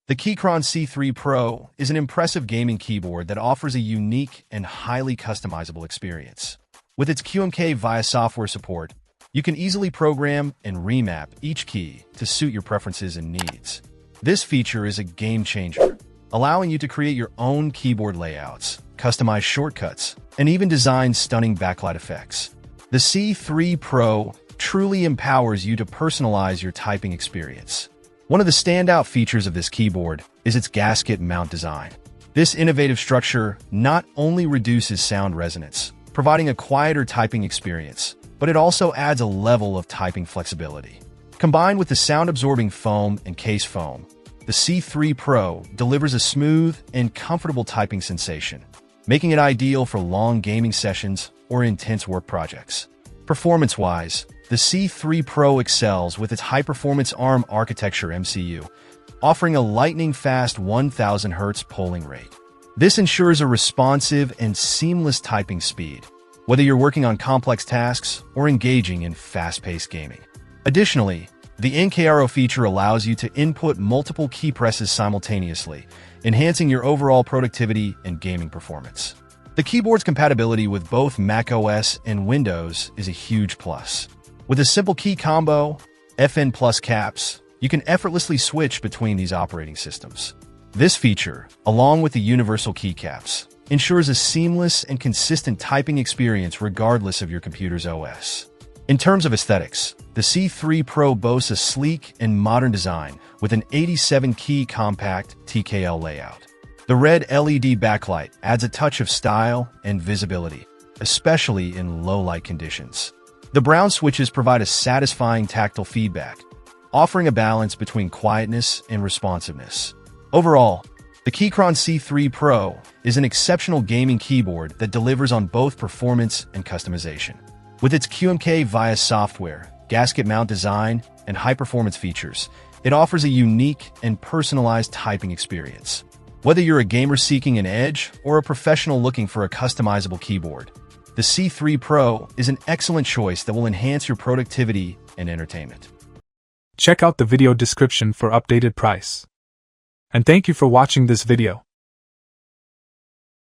The Keychron C3 Pro is an impressive gaming keyboard that offers a unique and highly customizable experience. With its QMK via software support, you can easily program and remap each key to suit your preferences and needs. This feature is a game changer, allowing you to create your own keyboard layouts, customize shortcuts, and even design stunning backlight effects. The C3 Pro truly empowers you to personalize your typing experience. One of the standout features of this keyboard is its gasket mount design. This innovative structure not only reduces sound resonance, providing a quieter typing experience, but it also adds a level of typing flexibility. Combined with the sound-absorbing foam and case foam, the C3 Pro delivers a smooth and comfortable typing sensation, making it ideal for long gaming sessions or intense work projects. Performance-wise, the C3 Pro excels with its high-performance ARM architecture MCU, offering a lightning-fast 1000 Hz polling rate. This ensures a responsive and seamless typing speed, whether you're working on complex tasks or engaging in fast-paced gaming. Additionally, the NKRO feature allows you to input multiple key presses simultaneously, enhancing your overall productivity and gaming performance. The keyboard's compatibility with both macOS and Windows is a huge plus. With a simple key combo, FN plus caps, you can effortlessly switch between these operating systems. This feature, along with the universal keycaps, ensures a seamless and consistent typing experience regardless of your computer's OS. In terms of aesthetics, the C3 Pro boasts a sleek and modern design with an 87-key compact TKL layout. The red LED backlight adds a touch of style and visibility, especially in low-light conditions. The brown switches provide a satisfying tactile feedback, offering a balance between quietness and responsiveness. Overall, the Keychron C3 Pro is an exceptional gaming keyboard that delivers on both performance and customization. With its QMK via software, gasket mount design, and high-performance features, it offers a unique and personalized typing experience. Whether you're a gamer seeking an edge or a professional looking for a customizable keyboard, the C3 Pro is an excellent choice that will enhance your productivity and entertainment. Check out the video description for updated price. And thank you for watching this video.